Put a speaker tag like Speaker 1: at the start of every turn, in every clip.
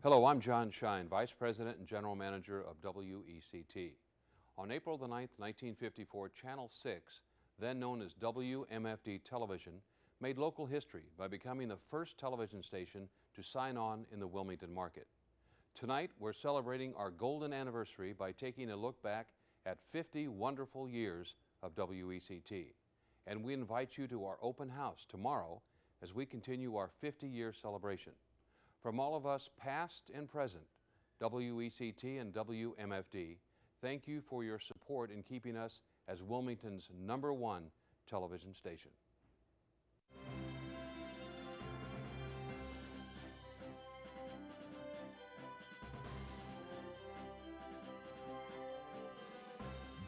Speaker 1: Hello, I'm John Shine, Vice President and General Manager of WECT. On April the 9th, 1954, Channel 6, then known as WMFD Television, made local history by becoming the first television station to sign on in the Wilmington market. Tonight, we're celebrating our golden anniversary by taking a look back at 50 wonderful years of WECT. And we invite you to our open house tomorrow as we continue our 50-year celebration. From all of us, past and present, WECT and WMFD, thank you for your support in keeping us as Wilmington's #1 television station.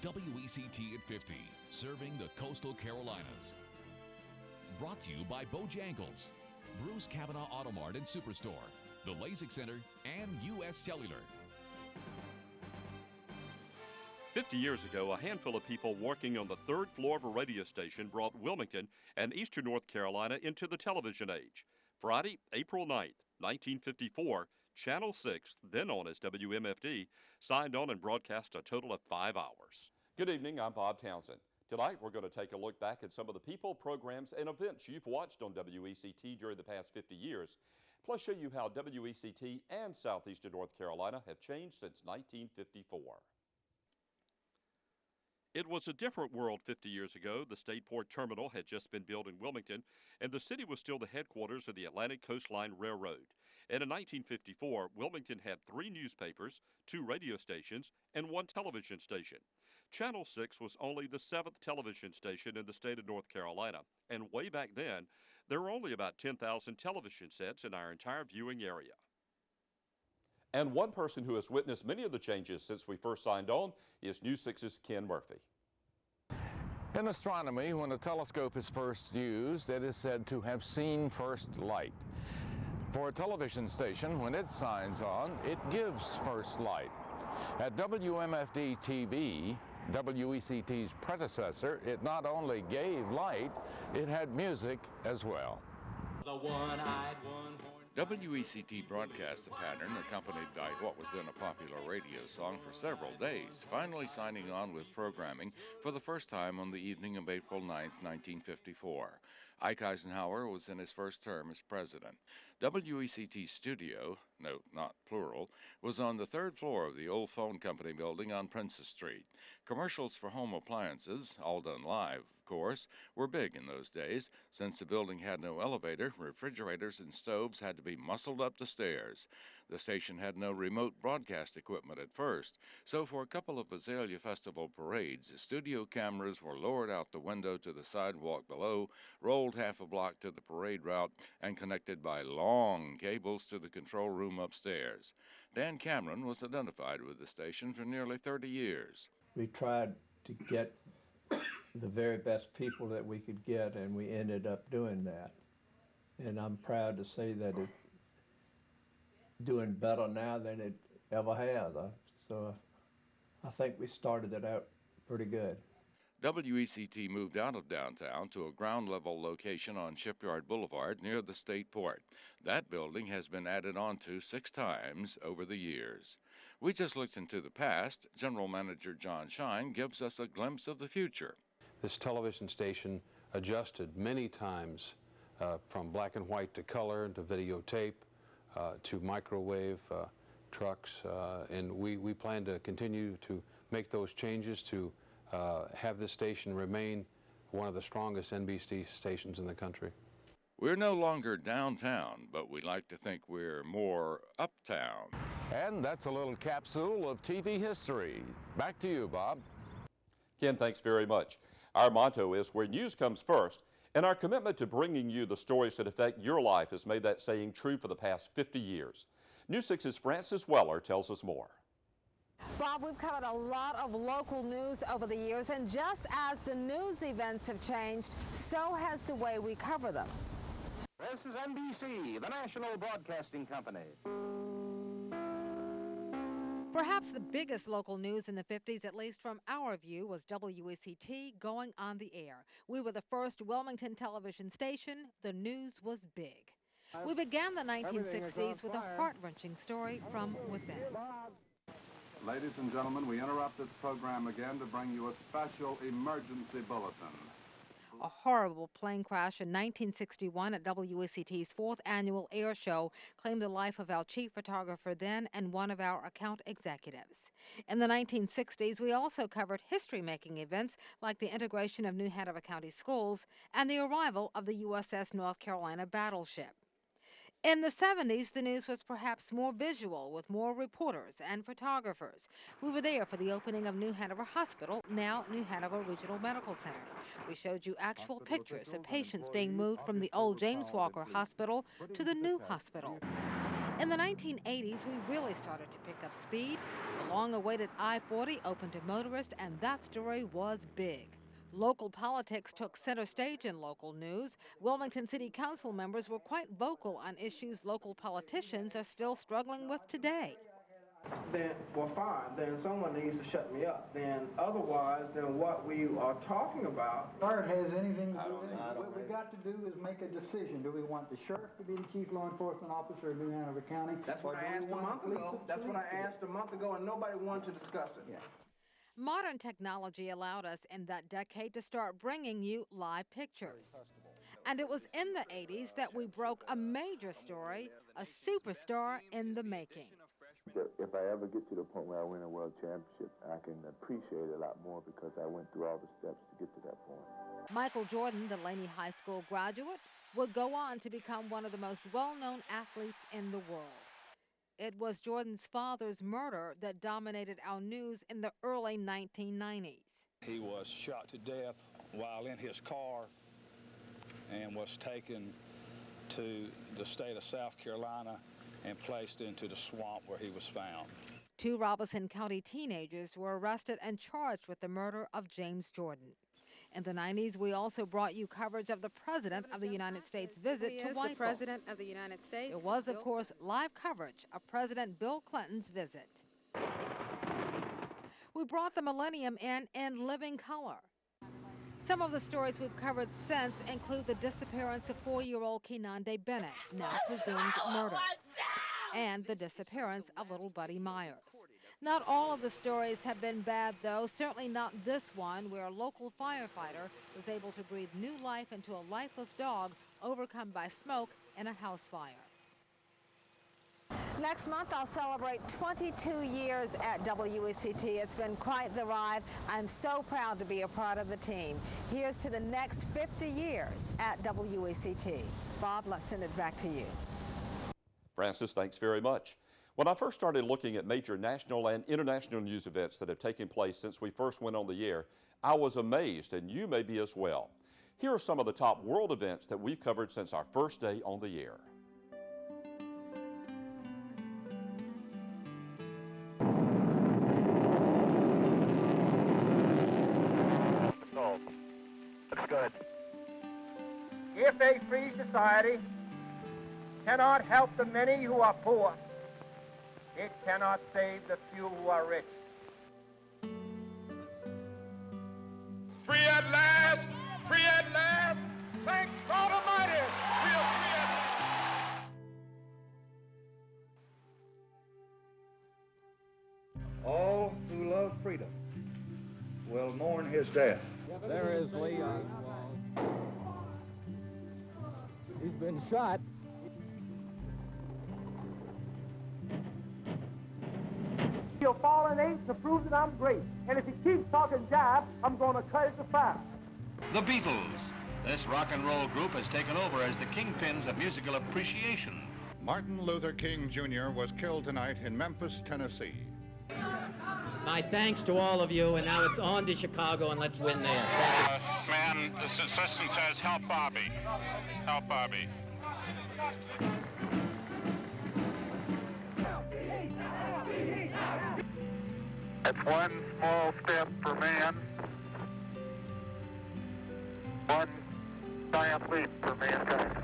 Speaker 2: WECT at 50, serving the coastal Carolinas. Brought to you by Bojangles, Bruce Kavanaugh Auto Mart and Superstore, the LASIK Center, and U.S. Cellular.
Speaker 3: 50 years ago, a handful of people working on the third floor of a radio station brought Wilmington and eastern North Carolina into the television age. Friday, April 9th, 1954, Channel 6, then known as WMFD, signed on and broadcast a total of 5 hours.
Speaker 4: Good evening, I'm Bob Townsend. Tonight, we're going to take a look back at some of the people, programs, and events you've watched on WECT during the past 50 years, plus show you how WECT and southeastern North Carolina have changed since 1954.
Speaker 3: It was a different world 50 years ago. The State Port Terminal had just been built in Wilmington, and the city was still the headquarters of the Atlantic Coastline Railroad. And in 1954, Wilmington had 3 newspapers, 2 radio stations, and 1 television station. Channel 6 was only the 7th television station in the state of North Carolina, and way back then, there were only about 10,000 television sets in our entire viewing area.
Speaker 4: And one person who has witnessed many of the changes since we first signed on is News 6's Ken Murphy.
Speaker 5: In astronomy, when a telescope is first used, it is said to have seen first light. For a television station, when it signs on, it gives first light. At WMFD TV, WECT's predecessor, it not only gave light, it had music as well.
Speaker 6: The one-eyed, one-horned
Speaker 7: WECT broadcast a pattern accompanied by what was then a popular radio song for several days, finally signing on with programming for the first time on the evening of April 9, 1954. Ike Eisenhower was in his first term as president. WECT's studio, note not plural, was on the 3rd floor of the old phone company building on Princess Street. Commercials for home appliances, all done live, of course, were big in those days. Since the building had no elevator, refrigerators and stoves had to be muscled up the stairs. The station had no remote broadcast equipment at first, so for a couple of Azalea Festival parades, studio cameras were lowered out the window to the sidewalk below, rolled half a block to the parade route, and connected by long cables to the control room upstairs. Dan Cameron was identified with the station for nearly 30 years.
Speaker 8: We tried to get the very best people that we could get, and we ended up doing that. And I'm proud to say that it's doing better now than it ever has. So I think we started it out pretty good.
Speaker 7: WECT moved out of downtown to a ground-level location on Shipyard Boulevard near the State Port. That building has been added onto 6 times over the years. We just looked into the past. General Manager John Shine gives us a glimpse of the future.
Speaker 1: This television station adjusted many times from black and white to color to videotape to microwave trucks, and we plan to continue to make those changes to have this station remain one of the strongest NBC stations in the country.
Speaker 7: We're no longer downtown, but we like to think we're more uptown.
Speaker 5: And that's a little capsule of TV history. Back to you, Bob.
Speaker 4: Ken, thanks very much. Our motto is where news comes first, and our commitment to bringing you the stories that affect your life has made that saying true for the past 50 years. News 6's Frances Weller tells us more.
Speaker 9: Bob, we've covered a lot of local news over the years, and just as the news events have changed, so has the way we cover them.
Speaker 10: This is NBC, the national broadcasting company.
Speaker 9: Perhaps the biggest local news in the 50s, at least from our view, was WECT going on the air. We were the first Wilmington television station. The news was big. We began the 1960s with a heart-wrenching story from within.
Speaker 11: Ladies and gentlemen, we interrupt this program again to bring you a special emergency bulletin.
Speaker 9: A horrible plane crash in 1961 at WECT's 4th annual air show claimed the life of our chief photographer then and one of our account executives. In the 1960s, we also covered history-making events like the integration of New Hanover County schools and the arrival of the USS North Carolina battleship. In the 70s, the news was perhaps more visual, with more reporters and photographers. We were there for the opening of New Hanover Hospital, now New Hanover Regional Medical Center. We showed you actual pictures of patients being moved from the old James Walker Hospital to the new hospital. In the 1980s, we really started to pick up speed. The long-awaited I-40 opened to motorists, and that story was big. Local politics took center stage in local news. Wilmington City Council members were quite vocal on issues local politicians are still struggling with today.
Speaker 12: Then, well, fine, then someone needs to shut me up. Then otherwise, then what we are talking about...
Speaker 13: Art has anything to do with it. What we got to do is make a decision. Do we want the sheriff to be the chief law enforcement officer of New Hanover County?
Speaker 12: That's what I asked a month ago. That's what I asked a month ago, and nobody wanted to discuss it. Yeah.
Speaker 9: Modern technology allowed us in that decade to start bringing you live pictures. And it was in the 80s that we broke a major story, a superstar in the making.
Speaker 14: If I ever get to the point where I win a world championship, I can appreciate it a lot more because I went through all the steps to get to that point.
Speaker 9: Michael Jordan, the Laney High School graduate, would go on to become one of the most well-known athletes in the world. It was Jordan's father's murder that dominated our news in the early 1990s.
Speaker 15: He was shot to death while in his car and was taken to the state of South Carolina and placed into the swamp where he was found.
Speaker 9: 2 Robeson County teenagers were arrested and charged with the murder of James Jordan. In the 90s, we also brought you coverage of the President of the United States' visit to Whitehall.
Speaker 16: The President of the United States.
Speaker 9: There was, of course, live coverage of President Bill Clinton's visit. We brought the millennium in living color. Some of the stories we've covered since include the disappearance of 4-year-old Kenande Bennett, now presumed murdered, and the disappearance of little Buddy Myers. Not all of the stories have been bad, though, certainly not this one, where a local firefighter was able to breathe new life into a lifeless dog overcome by smoke in a house fire. Next month, I'll celebrate 22 years at WECT. It's been quite the ride. I'm so proud to be a part of the team. Here's to the next 50 years at WECT. Bob, let's send it back to you.
Speaker 4: Francis, thanks very much. When I first started looking at major national and international news events that have taken place since we first went on the air, I was amazed, and you may be as well. Here are some of the top world events that we've covered since our first day on the air.
Speaker 10: That's good. If a free society cannot help the many who are poor, it cannot save the few who are rich.
Speaker 17: Free at last! Free at last! Thank God Almighty! We are free at last!
Speaker 18: All who love freedom will mourn his death.
Speaker 13: There is Leon. He's been shot.
Speaker 10: He'll fall in eight to prove that I'm great. And if he keeps talking jive, I'm going to cut it to 5.
Speaker 19: The Beatles. This rock and roll group has taken over as the kingpins of musical appreciation.
Speaker 20: Martin Luther King Jr. was killed tonight in Memphis, Tennessee.
Speaker 21: My thanks to all of you, and now it's on to Chicago, and let's win there.
Speaker 17: Man, this assistant says, help Bobby. Help Bobby.
Speaker 22: It's one small step for man, one giant leap for mankind.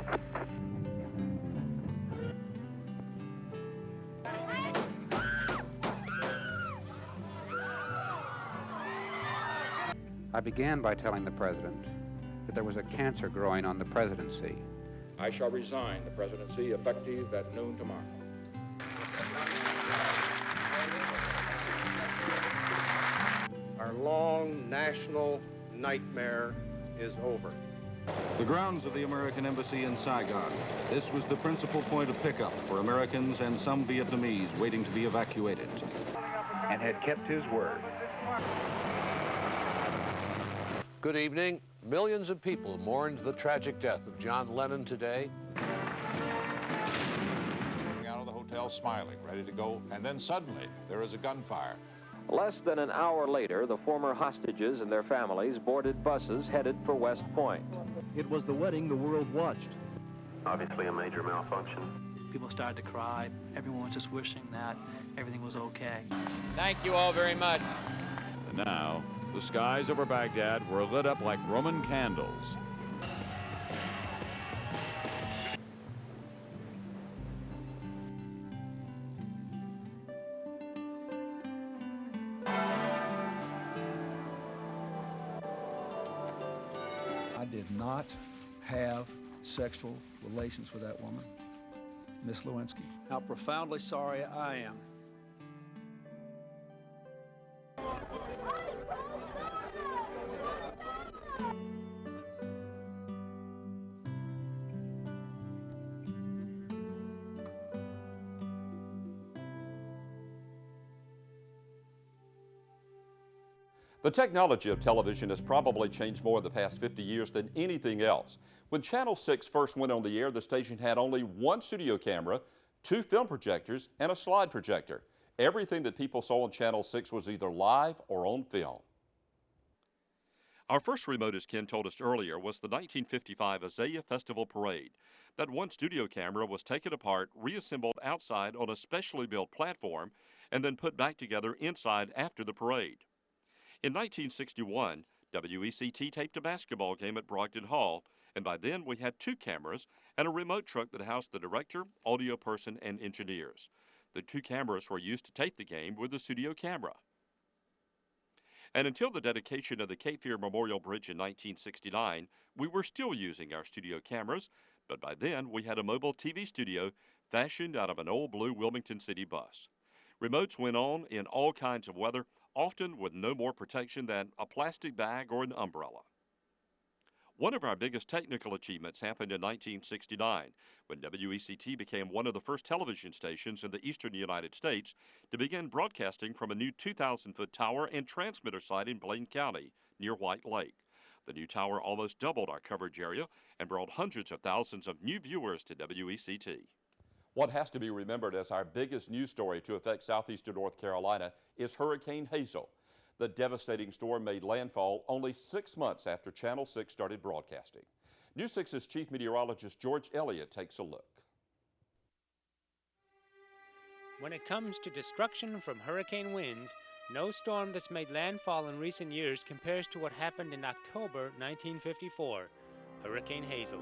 Speaker 23: I began by telling the president that there was a cancer growing on the presidency,
Speaker 2: I shall resign the presidency effective at noon tomorrow.
Speaker 18: Our long national nightmare is over.
Speaker 16: The grounds of the American Embassy in Saigon. This was the principal point of pickup for Americans and some Vietnamese waiting to be evacuated.
Speaker 19: And had kept his word.
Speaker 23: Good evening. Millions of people mourned the tragic death of John Lennon today.
Speaker 20: Out of the hotel smiling, ready to go, and then suddenly there is a gunfire.
Speaker 24: Less than an hour later, the former hostages and their families boarded buses headed for West Point.
Speaker 25: It was the wedding the world watched.
Speaker 26: Obviously a major malfunction.
Speaker 27: People started to cry. Everyone was just wishing that everything was okay.
Speaker 21: Thank you all very much.
Speaker 7: And now, the skies over Baghdad were lit up like Roman candles.
Speaker 28: I did not have sexual relations with that woman, Miss Lewinsky.
Speaker 29: How profoundly sorry I am.
Speaker 4: The technology of television has probably changed more in the past 50 years than anything else. When Channel 6 first went on the air, the station had only one studio camera, 2 film projectors, and a slide projector. Everything that people saw on Channel 6 was either live or on film.
Speaker 3: Our first remote, as Ken told us earlier, was the 1955 Azalea Festival Parade. That one studio camera was taken apart, reassembled outside on a specially built platform, and then put back together inside after the parade. In 1961, WECT taped a basketball game at Brogdon Hall, and by then we had 2 cameras and a remote truck that housed the director, audio person, and engineers. The 2 cameras were used to tape the game with the studio camera. And until the dedication of the Cape Fear Memorial Bridge in 1969, we were still using our studio cameras, but by then we had a mobile TV studio fashioned out of an old blue Wilmington City bus. Remotes went on in all kinds of weather, often with no more protection than a plastic bag or an umbrella. One of our biggest technical achievements happened in 1969, when WECT became one of the first television stations in the eastern United States to begin broadcasting from a new 2,000-foot tower and transmitter site in Blaine County, near White Lake. The new tower almost doubled our coverage area and brought hundreds of thousands of new viewers to WECT.
Speaker 4: What has to be remembered as our biggest news story to affect southeastern North Carolina is Hurricane Hazel. The devastating storm made landfall only 6 months after Channel 6 started broadcasting. News 6's chief meteorologist George Elliott takes a look.
Speaker 30: When it comes to destruction from hurricane winds, no storm that's made landfall in recent years compares to what happened in October 1954, Hurricane Hazel.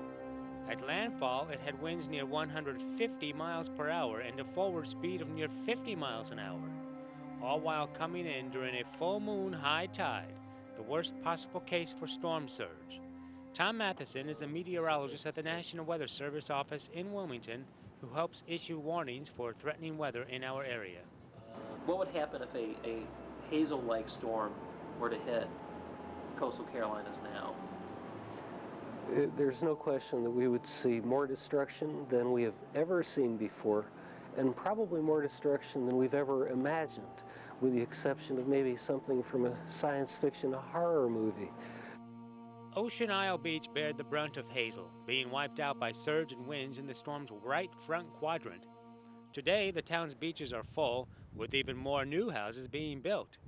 Speaker 30: At landfall, it had winds near 150 miles per hour and a forward speed of near 50 miles an hour, all while coming in during a full moon high tide, the worst possible case for storm surge. Tom Matheson is a meteorologist at the National Weather Service office in Wilmington who helps issue warnings for threatening weather in our area.
Speaker 31: What would happen if a Hazel-like storm were to hit coastal Carolinas now?
Speaker 32: There's no question that we would see more destruction than we have ever seen before, and probably more destruction than we've ever imagined, with the exception of maybe something from a science fiction, a horror movie.
Speaker 30: Ocean Isle Beach bared the brunt of Hazel, being wiped out by surge and winds in the storm's right front quadrant. Today, the town's beaches are full, with even more new houses being built.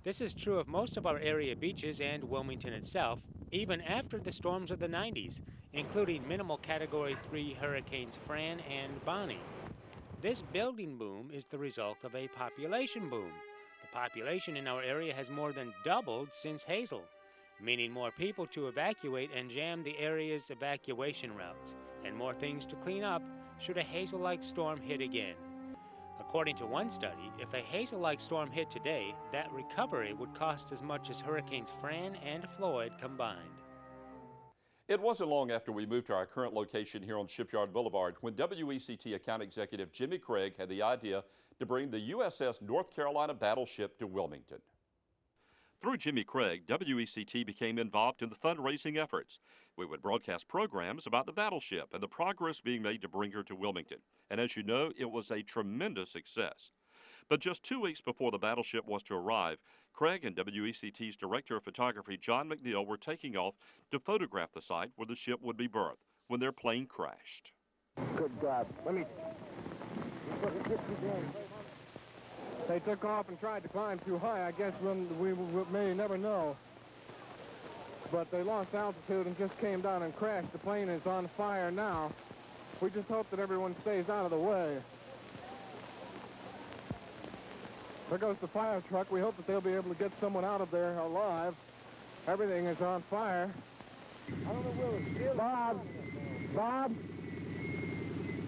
Speaker 30: This is true of most of our area beaches and Wilmington itself, even after the storms of the 90s, including minimal Category 3 hurricanes Fran and Bonnie. This building boom is the result of a population boom. The population in our area has more than doubled since Hazel, meaning more people to evacuate and jam the area's evacuation routes, and more things to clean up should a Hazel-like storm hit again. According to one study, if a Hazel-like storm hit today, that recovery would cost as much as Hurricanes Fran and Floyd combined.
Speaker 4: It wasn't long after we moved to our current location here on Shipyard Boulevard when WECT account executive Jimmy Craig had the idea to bring the USS North Carolina battleship to Wilmington. Through Jimmy Craig, WECT became involved in the fundraising efforts. We would broadcast programs about the battleship and the progress being made to bring her to Wilmington. And as you know, it was a tremendous success. But just 2 weeks before the battleship was to arrive, Craig and WECT's Director of Photography, John McNeil, were taking off to photograph the site where the ship would be berthed when their plane crashed.
Speaker 1: Good God. Let me... They took off and tried to climb too high. I guess we may never know. But they lost altitude and just came down and crashed. The plane is on fire now. We just hope that everyone stays out of the way. There goes the fire truck. We hope that they'll be able to get someone out of there alive. Everything is on fire. I don't know where it's Bob! Bob?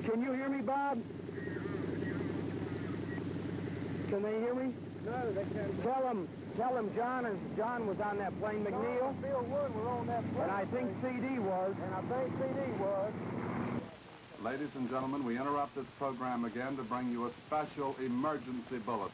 Speaker 1: Can you hear me, Bob? Can they hear me? No, they can't. Tell them John was on that plane, McNeil. Field 1 were on that plane. And I think CD was. And I think CD was.
Speaker 5: Ladies and gentlemen, we interrupt this program again to bring you a special emergency bulletin.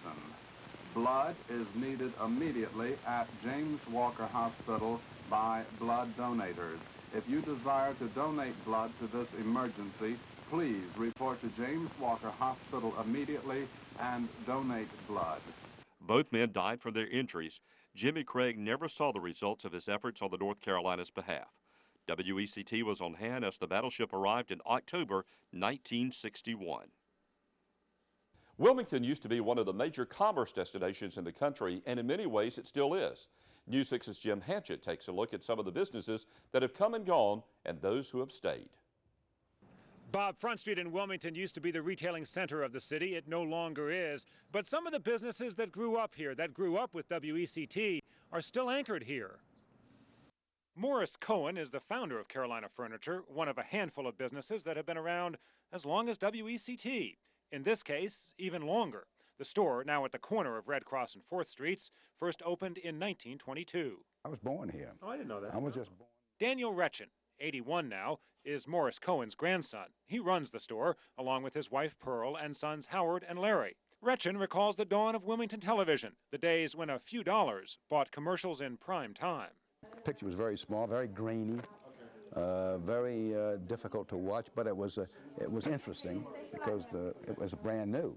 Speaker 5: Blood is needed immediately at James Walker Hospital by blood donators. If you desire to donate blood to this emergency, please report to James Walker Hospital immediately and donate blood.
Speaker 3: Both men died from their injuries. Jimmy Craig never saw the results of his efforts on the North Carolina's behalf. WECT was on hand as the battleship arrived in October 1961. Wilmington used to be one of the major commerce destinations in the country, and in many ways it still is. News 6's Jim Hanchett takes a look at some of the businesses that have come and gone and those who have stayed.
Speaker 6: Bob, Front Street in Wilmington used to be the retailing center of the city. It no longer is. But some of the businesses that grew up here, that grew up with WECT, are still anchored here. Morris Cohen is the founder of Carolina Furniture, one of a handful of businesses that have been around as long as WECT. In this case, even longer. The store, now at the corner of Red Cross and 4th Streets, first opened in 1922.
Speaker 8: I was born here.
Speaker 6: Oh, I didn't know that.
Speaker 8: I was just born.
Speaker 6: Daniel Retchen, 81 now, is Morris Cohen's grandson. He runs the store, along with his wife Pearl and sons Howard and Larry. Retchen recalls the dawn of Wilmington television, the days when a few dollars bought commercials in prime time.
Speaker 8: The picture was very small, very grainy, very difficult to watch, but it was interesting because it was brand new.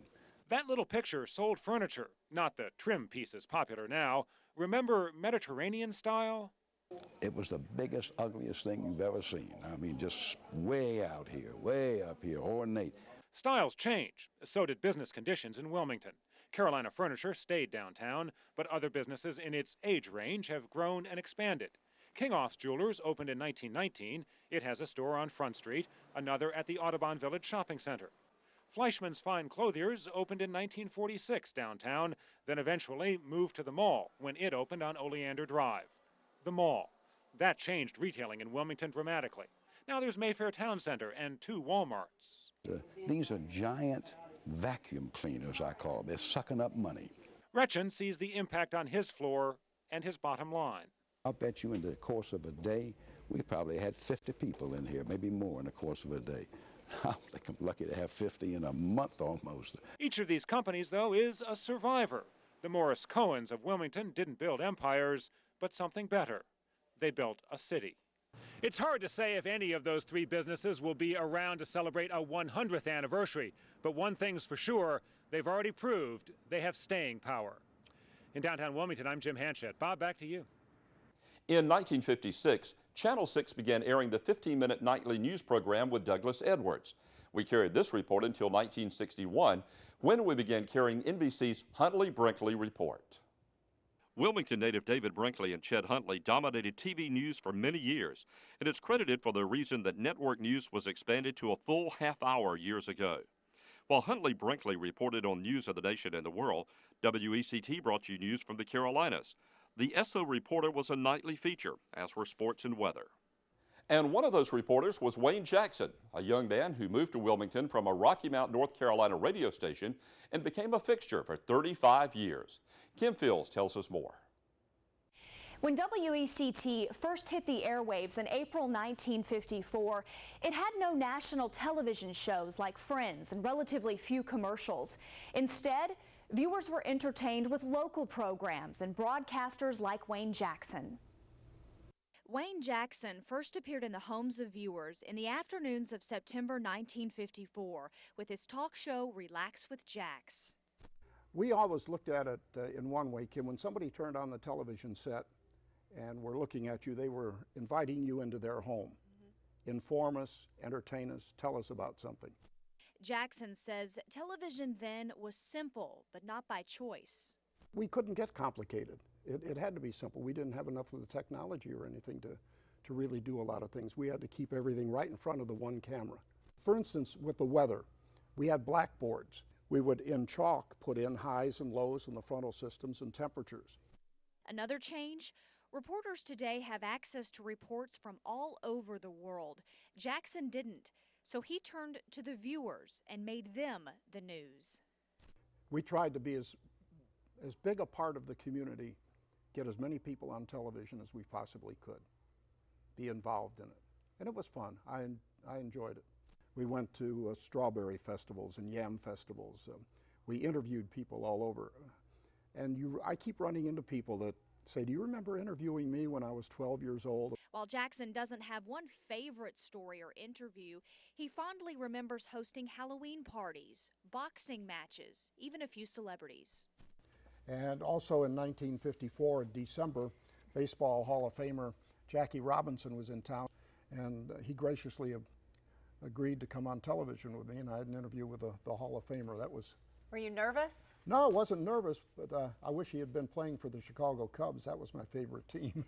Speaker 6: That little picture sold furniture, not the trim pieces popular now. Remember Mediterranean style?
Speaker 8: It was the biggest, ugliest thing you've ever seen. I mean, just way out here, way up here, ornate.
Speaker 6: Styles change, so did business conditions in Wilmington. Carolina Furniture stayed downtown, but other businesses in its age range have grown and expanded. Kingoff's Jewelers opened in 1919. It has a store on Front Street, another at the Audubon Village Shopping Center. Fleischmann's Fine Clothiers opened in 1946 downtown, then eventually moved to the mall when it opened on Oleander Drive. The mall. That changed retailing in Wilmington dramatically. Now there's Mayfair Town Center and 2 Walmarts.
Speaker 8: These are giant vacuum cleaners, I call them. They're sucking up money.
Speaker 6: Retchen sees the impact on his floor and his bottom line.
Speaker 8: I'll bet you in the course of a day, we probably had 50 people in here, maybe more in the course of a day. I think I'm lucky to have 50 in a month almost.
Speaker 6: Each of these companies, though, is a survivor. The Morris Cohens of Wilmington didn't build empires, but something better. They built a city. It's hard to say if any of those 3 businesses will be around to celebrate a 100th anniversary, but one thing's for sure, they've already proved they have staying power. In downtown Wilmington, I'm Jim Hanchett. Bob, back to you.
Speaker 4: In 1956, Channel 6 began airing the 15-minute nightly news program with Douglas Edwards. We carried this report until 1961, when we began carrying NBC's Huntley Brinkley Report. Wilmington native David Brinkley and Ched Huntley dominated TV news for many years, and it's credited for the reason that network news was expanded to a full half-hour years ago. While Huntley Brinkley reported on news of the nation and the world, WECT brought you news from the Carolinas. The SO Reporter was a nightly feature, as were sports and weather. And one of those reporters was Wayne Jackson, a young man who moved to Wilmington from a Rocky Mount, North Carolina radio station and became a fixture for 35 years. Kim Fields tells us more.
Speaker 2: When WECT first hit the airwaves in April 1954, it had no national television shows like Friends and relatively few commercials. Instead, viewers were entertained with local programs and broadcasters like Wayne Jackson.
Speaker 9: Wayne Jackson first appeared in the homes of viewers in the afternoons of September 1954 with his talk show Relax with Jax.
Speaker 10: We always looked at it in one way, Kim. When somebody turned on the television set and were looking at you, they were inviting you into their home. Inform us, entertain us, tell us about something.
Speaker 9: Jackson says television then was simple, but not by choice.
Speaker 10: We couldn't get complicated. It had to be simple. We didn't have enough of the technology or anything to really do a lot of things. We had to keep everything right in front of the one camera. For instance, with the weather, we had blackboards. We would, in chalk, put in highs and lows in the frontal systems and temperatures.
Speaker 9: Another change? Reporters today have access to reports from all over the world. Jackson didn't, so he turned to the viewers and made them the news.
Speaker 10: We tried to be as big a part of the community, get as many people on television as we possibly could, be involved in it. And it was fun. I enjoyed it. We went to strawberry festivals and yam festivals. We interviewed people all over. And I keep running into people that say, do you remember interviewing me when I was 12 years old?
Speaker 9: While Jackson doesn't have one favorite story or interview, he fondly remembers hosting Halloween parties, boxing matches, even a few celebrities.
Speaker 10: And also in 1954, in December, Baseball Hall of Famer Jackie Robinson was in town, and he graciously agreed to come on television with me, and I had an interview with the Hall of Famer. That was...
Speaker 11: Were you nervous?
Speaker 10: No, I wasn't nervous, but I wish he had been playing for the Chicago Cubs. That was my favorite team.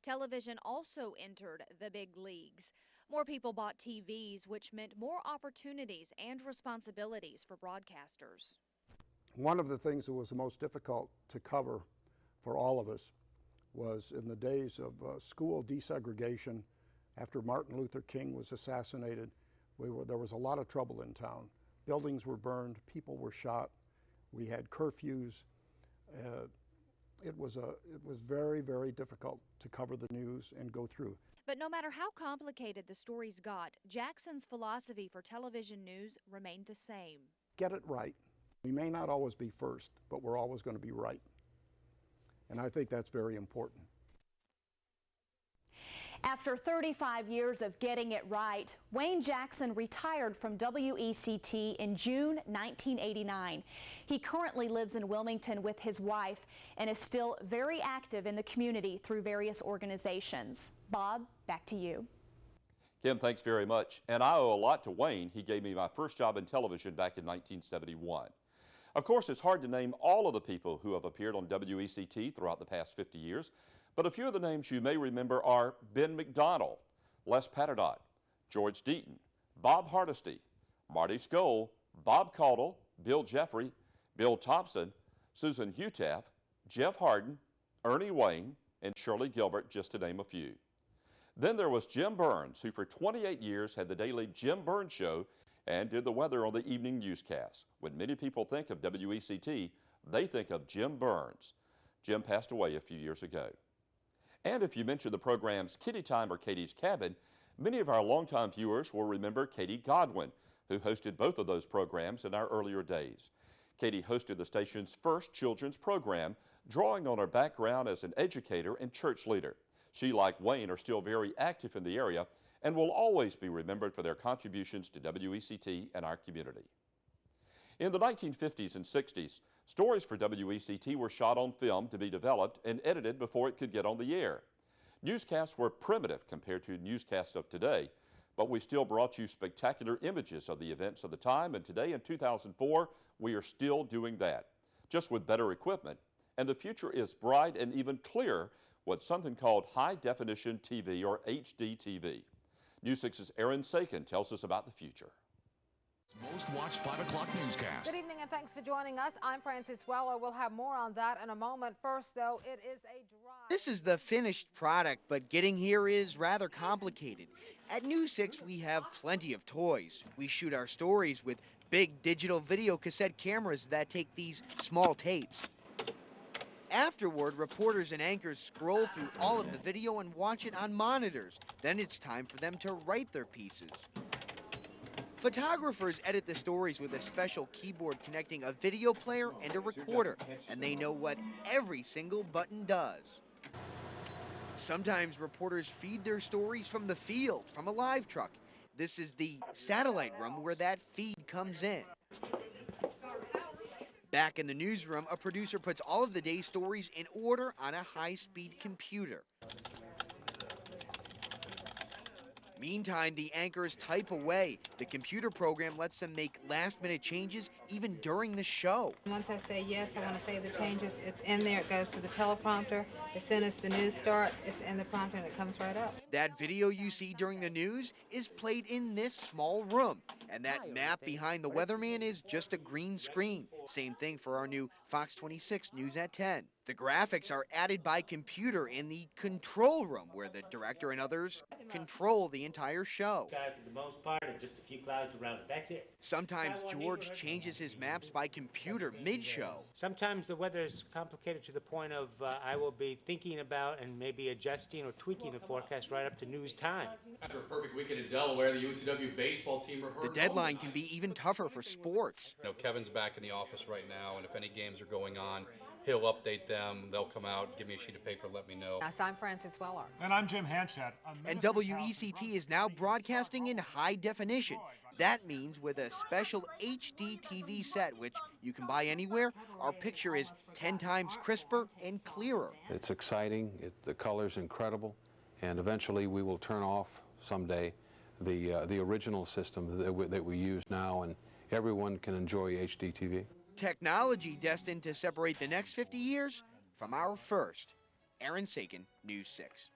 Speaker 9: Television also entered the big leagues. More people bought TVs, which meant more opportunities and responsibilities for broadcasters.
Speaker 10: One of the things that was the most difficult to cover for all of us was in the days of school desegregation. After Martin Luther King was assassinated, there was a lot of trouble in town. Buildings were burned, people were shot, we had curfews. It was very, very difficult to cover the news and go through.
Speaker 9: But no matter how complicated the stories got, Jackson's philosophy for television news remained the same.
Speaker 10: Get it right. We may not always be first, but we're always going to be right. And I think that's very important.
Speaker 2: After 35 years of getting it right, Wayne Jackson retired from WECT in June 1989. He currently lives in Wilmington with his wife and is still very active in the community through various organizations. Bob, back to you.
Speaker 4: Kim, thanks very much. And I owe a lot to Wayne. He gave me my first job in television back in 1971. Of course, it's hard to name all of the people who have appeared on WECT throughout the past 50 years, but a few of the names you may remember are Ben McDonald, Les Patterson, George Deaton, Bob Hardesty, Marty Skoll, Bob Caudle, Bill Jeffrey, Bill Thompson, Susan Hutaff, Jeff Harden, Ernie Wayne, and Shirley Gilbert, just to name a few. Then there was Jim Burns, who for 28 years had the daily Jim Burns Show and did the weather on the evening newscast. When many people think of WECT, they think of Jim Burns. Jim passed away a few years ago. And if you mention the programs Kitty Time or Katie's Cabin, many of our longtime viewers will remember Katie Godwin, who hosted both of those programs in our earlier days. Katie hosted the station's first children's program, drawing on her background as an educator and church leader. She, like Wayne, are still very active in the area and will always be remembered for their contributions to WECT and our community. In the 1950s and 60s, stories for WECT were shot on film to be developed and edited before it could get on the air. Newscasts were primitive compared to newscasts of today, but we still brought you spectacular images of the events of the time, and today in 2004, we are still doing that, just with better equipment, and the future is bright and even clearer with something called high-definition TV, or HD TV. News 6's Aaron Sakin tells us about the future.
Speaker 12: Most watched 5 o'clock newscast.
Speaker 13: Good evening and thanks for joining us. I'm Frances Weller. We'll have more on that in a moment. First, though, it is a drive.
Speaker 14: This is the finished product, but getting here is rather complicated. At News 6, we have plenty of toys. We shoot our stories with big digital video cassette cameras that take these small tapes. Afterward, reporters and anchors scroll through all of the video and watch it on monitors. Then it's time for them to write their pieces. Photographers edit the stories with a special keyboard connecting a video player and a recorder, and they know what every single button does. Sometimes reporters feed their stories from the field, from a live truck. This is the satellite room where that feed comes in. Back in the newsroom, a producer puts all of the day's stories in order on a high-speed computer. Meantime, the anchors type away. The computer program lets them make last-minute changes even during the show.
Speaker 13: Once I say yes, I want to say the changes. It's in there. It goes to the teleprompter. As soon as the news starts, it's in the prompter and it comes right up.
Speaker 14: That video you see during the news is played in this small room. And that map behind the weatherman is just a green screen. Same thing for our new Fox 26 News at 10. The graphics are added by computer in the control room, where the director and others control the entire show.
Speaker 30: Sky for the most part, and just a few clouds around it. That's it.
Speaker 14: Sometimes George changes his maps by computer mid-show.
Speaker 30: Sometimes the weather is complicated to the point of I will be thinking about and maybe adjusting or tweaking the forecast right up to news time.
Speaker 11: After a perfect weekend in Delaware, the UNCW baseball team
Speaker 14: The deadline can be even tougher for sports.
Speaker 11: You know, Kevin's back in the office right now, and if any games are going on, he'll update them. They'll come out, give me a sheet of paper, let me know.
Speaker 13: Yes, I'm Francis Weller.
Speaker 6: And I'm Jim Hanchett.
Speaker 14: And WECT is now broadcasting in high definition. That means with a special HD TV set, which you can buy anywhere, our picture is 10 times crisper and clearer.
Speaker 15: It's exciting, the color's incredible, and eventually we will turn off someday the original system that we use now, and everyone can enjoy HD TV.
Speaker 14: Technology destined to separate the next 50 years from our first. Aaron Sagan, News 6.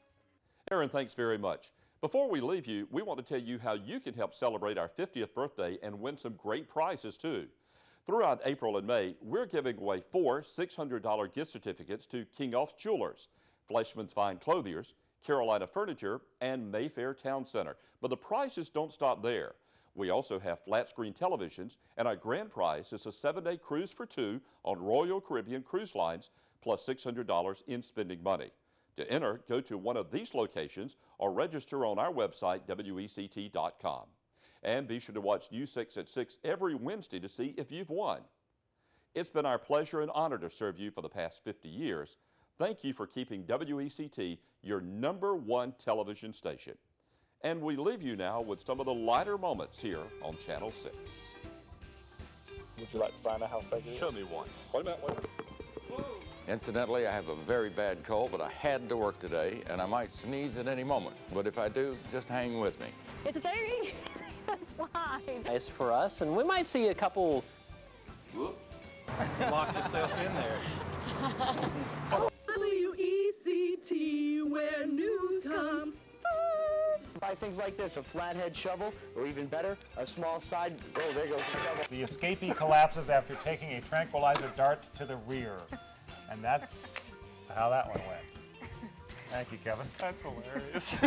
Speaker 4: Aaron, thanks very much. Before we leave you, we want to tell you how you can help celebrate our 50th birthday and win some great prizes, too. Throughout April and May, we're giving away 4 $600 gift certificates to King Off's Jewelers, Fleshman's Fine Clothiers, Carolina Furniture, and Mayfair Town Center. But the prizes don't stop there. We also have flat-screen televisions, and our grand prize is a 7-day cruise for 2 on Royal Caribbean Cruise Lines, plus $600 in spending money. To enter, go to one of these locations or register on our website, WECT.com. And be sure to watch News 6 at 6 every Wednesday to see if you've won. It's been our pleasure and honor to serve you for the past 50 years. Thank you for keeping WECT your #1 television station. And we leave you now with some of the lighter moments here on Channel 6.
Speaker 16: Would you like to find out how fake it is?
Speaker 4: Show me one.
Speaker 16: Wait a minute.
Speaker 7: Incidentally, I have a very bad cold, but I had to work today, and I might sneeze at any moment. But if I do, just hang with me.
Speaker 17: It's very fine.
Speaker 21: Nice for us, and we might see a couple.
Speaker 16: Whoop. Locked yourself in there.
Speaker 18: WECT, where news comes first.
Speaker 14: Buy things like this, a flathead shovel, or even better, a small side. Oh, there goes the shovel.
Speaker 6: The escapee collapses after taking a tranquilizer dart to the rear. And that's how that one went. Thank you, Kevin.
Speaker 16: That's hilarious.